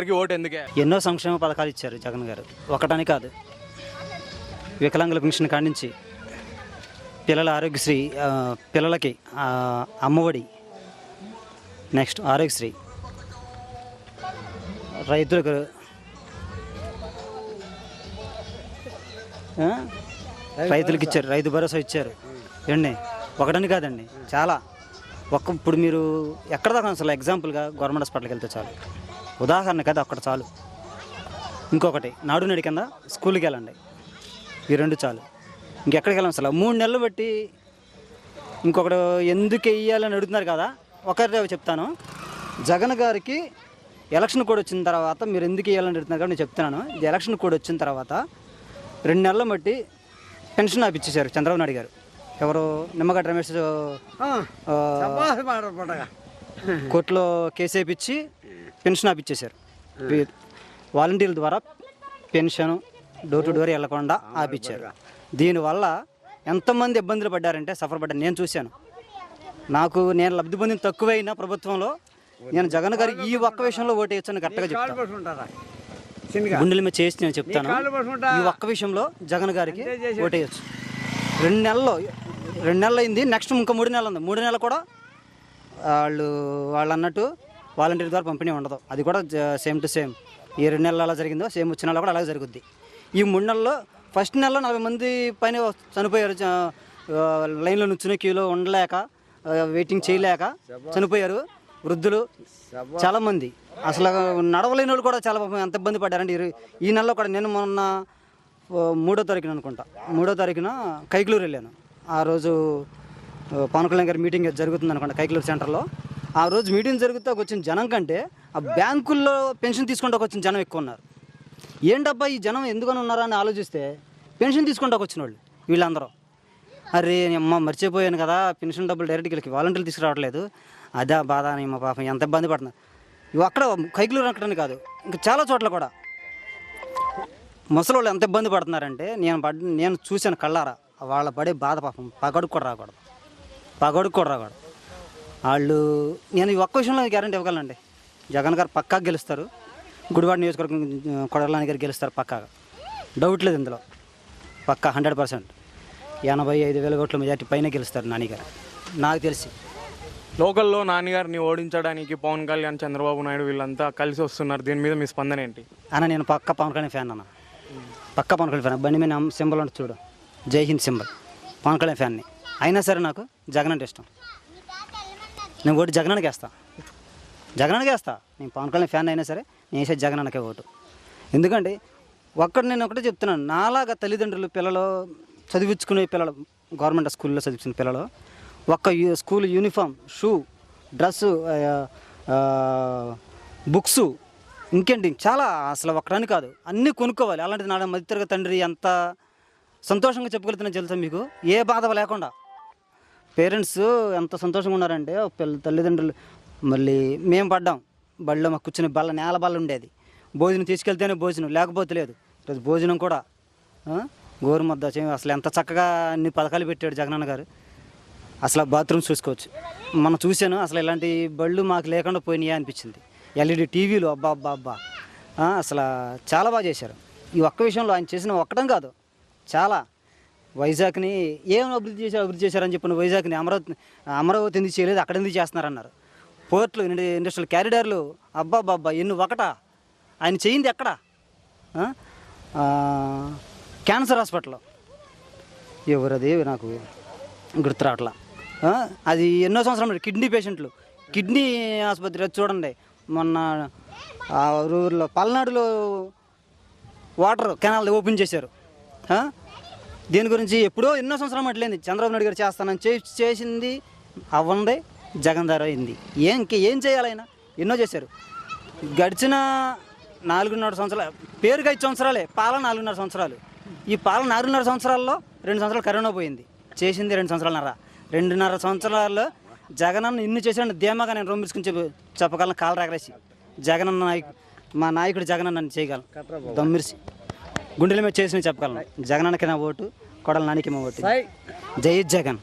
గారికి ఓటు ఎందుకే? ఎన్నో సంక్షేమ పథకాలు ఇచ్చారు జగన్ గారు, ఒకటని కాదు. వికలాంగుల పెన్షన్ కాడి నుంచి పిల్లల ఆరోగ్యశ్రీ, పిల్లలకి అమ్మఒడి, నెక్స్ట్ ఆరోగ్యశ్రీ, రైతులకు రైతులకు ఇచ్చారు, రైతు భరోసా ఇచ్చారు. ఏండి ఒకటని కాదండి, చాలా. ఇప్పుడు మీరు ఎక్కడ దాకా అసలు ఎగ్జాంపుల్గా గవర్నమెంట్ హాస్పిటల్కి వెళ్తే చాలు, ఉదాహరణ కదా ఒక్కటి చాలు. ఇంకొకటి నాడు నేడు కింద స్కూల్కి వెళ్ళండి, ఈ రెండు చాలు. ఇంకెక్కడికి వెళ్ళాం అసలు 3 నెలలు బట్టి. ఇంకొకటి ఎందుకు వెయ్యాలని అడుగుతున్నారు కదా, ఒకటే చెప్తాను. జగన్ గారికి ఎలక్షన్ కోడ్ వచ్చిన తర్వాత మీరు ఎందుకు వేయాలని అడుగుతున్నారు కాబట్టి నేను చెప్తున్నాను. ఎలక్షన్ కోడ్ వచ్చిన తర్వాత 2 నెలలు బట్టి పెన్షన్ ఆపిచ్చేశారు చంద్రబాబు నాయుడు గారు. ఎవరు నిమ్మగడ్డ రమేష్ కోర్టులో కేసు వేయించి పెన్షన్ ఆపిచ్చేశారు. వాలంటీర్ల ద్వారా పెన్షన్ డోర్ టు డోర్ వెళ్లకుండా ఆపిచ్చారు. దీనివల్ల ఎంతమంది ఇబ్బందులు పడ్డారంటే సఫర్ పడ్డారు. నేను చూశాను. నేను లబ్ధి పొందిన తక్కువైనా ప్రభుత్వంలో నేను జగన్ గారు ఈ ఒక్క విషయంలో ఓటు వేయొచ్చని కరెక్ట్గా చెప్తాను. గుండెల మీద చేసి నేను చెప్తాను, ఈ ఒక్క విషయంలో జగన్ గారికి ఓటు వేయచ్చు. 2 నెలలు అయింది, నెక్స్ట్ ఇంకా 3 నెలలు ఉంది. 3 నెలలు కూడా వాళ్ళు అన్నట్టు వాలంటీర్ ద్వారా పంపిణీ ఉండదు. అది కూడా సేమ్ టు సేమ్ ఈ 2 నెలలు అలా జరిగిందో సేమ్ వచ్చిన నెలలో కూడా అలాగే జరుగుద్ది. ఈ 3 నెలల్లో ఫస్ట్ నెలలో 40 మంది పైన చనిపోయారు. లైన్లో నుంచుని క్యూలో ఉండలేక, వెయిటింగ్ చేయలేక చనిపోయారు. వృద్ధులు చాలామంది, అసలు నడవలేని వాళ్ళు కూడా చాలా ఎంత ఇబ్బంది పడ్డారండి. ఈ నెలలో కూడా నేను మొన్న 3వ తారీఖున అనుకుంటా, 3వ తారీఖున కైకలూరు వెళ్ళాను. ఆ రోజు పవన్ కళ్యాణ్ గారి మీటింగ్ జరుగుతుంది అనుకుంటా కైకలూరు సెంటర్లో. ఆ రోజు మీటింగ్ జరిగితే వచ్చిన జనం కంటే ఆ బ్యాంకుల్లో పెన్షన్ తీసుకుంటూ వచ్చిన జనం ఎక్కువ ఉన్నారు. ఏంటబ్బా ఈ జనం ఎందుకని ఉన్నారా అని ఆలోచిస్తే పెన్షన్ తీసుకుంటూ వచ్చిన వాళ్ళు వీళ్ళందరూ. అరే అమ్మ మర్చిపోయాను కదా, పెన్షన్ డబ్బులు డైరెక్ట్గా వీళ్ళకి వాలంటీర్లు తీసుకురావట్లేదు, అదే బాధ అని మా పాపం ఎంత ఇబ్బంది పడుతున్నారు. ఇవి అక్కడ కైకలూరు అక్కడని కాదు, ఇంకా చాలా చోట్ల కూడా ముసలి వాళ్ళు ఎంత ఇబ్బంది పడుతున్నారంటే నేను చూశాను కళ్ళారా. వాళ్ళ పడే బాధ పాపం పగడుకు కూడా రాకూడదు. వాళ్ళు నేను ఈ ఒక్క విషయంలో గ్యారెంటీ ఇవ్వగలనండి. జగన్ గారు పక్కాగా గెలుస్తారు. గుడివాడ నియోజకవర్గం కొడవలాని గారు గెలుస్తారు పక్కాగా, డౌట్ లేదు ఇందులో. పక్కా 100%. 85,000 ఓట్ల మెజార్టీ పైన గెలుస్తారు నాని గారు నాకు తెలిసి. లోకల్లో నాన్నగారిని ఓడించడానికి పవన్ కళ్యాణ్, చంద్రబాబు నాయుడు వీళ్ళంతా కలిసి వస్తున్నారు. దీని మీద మీ స్పందన ఏంటి? నేను పక్క పవన్ కళ్యాణ్ ఫ్యాన్ అన్న, పక్క పవన్ కళ్యాణ్ ఫ్యాన్. బండి మీద సింబల్ ఉంటుంది చూడు, జై హింద్ సింబల్, పవన్ కళ్యాణ్ ఫ్యాన్ని. అయినా సరే నాకు జగన్ అంటే ఇష్టం. నేను ఓటు జగనానికి వేస్తా. నేను పవన్ కళ్యాణ్ ఫ్యాన్ అయినా సరే నేను వేసే జగనానికే ఓటు. ఎందుకంటే నేను ఒకటే చెప్తున్నాను, నాలాగా తల్లిదండ్రులు పిల్లలు చదివించుకునే పిల్లలు, గవర్నమెంట్ స్కూల్లో చదివించిన పిల్లలు ఒక్క school uniform, shoe, dress, books, ఇంకేంటి చాలా అసలు ఒక్కడని కాదు అన్నీ కొనుక్కోవాలి. అలాంటిది నా మధ్యతరగతి తండ్రి ఎంత సంతోషంగా చెప్పుకెళ్తున్నా తెలుసా మీకు, ఏ బాధ లేకుండా. పేరెంట్స్ ఎంత సంతోషంగా ఉన్నారంటే తల్లిదండ్రులు. మళ్ళీ మేము పడ్డాం బళ్ళలో, మాకు కూర్చుని నేల బల్ల ఉండేది. భోజనం తీసుకెళ్తేనే భోజనం, లేకపోతే లేదు. ఈరోజు భోజనం కూడా గోరుముద్ద. అసలు ఎంత చక్కగా అన్ని పథకాలు పెట్టాడు జగనన్న గారు. అసలు బాత్రూమ్స్ చూసుకోవచ్చు. మనం చూశాను, అసలు ఇలాంటి బళ్ళు మాకు లేకుండా పోయినాయా అనిపించింది. ఎల్ఈడి టీవీలు, అబ్బా అసలు చాలా బాగా చేశారు. ఈ ఒక్క విషయంలో ఆయన చేసిన ఒక్కటం కాదు, చాలా. వైజాగ్ని ఏం అభివృద్ధి చేశారని చెప్పిన వైజాగ్ని అమరావతి ఎందుకు చేయలేదు, అక్కడ ఎందుకు చేస్తున్నారన్నారు. పోర్ట్లు, ఇండస్ట్రియల్ క్యారిడార్లు, అబ్బాబ్బా ఎన్ని ఒకటా. ఆయన చేయింది ఎక్కడ? క్యాన్సర్ హాస్పిటల్ ఎవరది నాకు గుర్తు రావట్లా. అది ఎన్నో సంవత్సరాలు. కిడ్నీ పేషెంట్లు, కిడ్నీ ఆసుపత్రి చూడండి. మొన్న ఊరిలో పల్నాడులో వాటర్ కెనాల్ ఓపెన్ చేశారు. దీని గురించి ఎప్పుడో ఎన్నో సంవత్సరాలు అట్లేంది. చంద్రబాబు నాయుడు గారు చేస్తానని చేసింది అవ్వంది, జగన్ ధర అయింది. ఏం చేయాలి ఆయన? ఎన్నో చేశారు. గడిచిన 4.5 సంవత్సరాలు, పేరుగా 5 సంవత్సరాలే, పాలన 4.5 సంవత్సరాలు. ఈ పాలన 4.5 సంవత్సరాల్లో 2 సంవత్సరాలు కరోనా పోయింది, చేసింది 2 సంవత్సరాలన్నర. 2.5 సంవత్సరాల్లో జగనన్న ఇన్ని చేసాడు ధీమాగా నేను రొమ్మిసుకుని చెప్పగలను కాలు రాగలేసి. జగనన్న మా నాయకుడు జగనన్న చేయగలను దమ్మిరిసి గుండెల మీద చేసి చెప్పగలను. జగనన్నకి నా ఓటు, కొడల నానికి మా ఓటు. జై జగన్.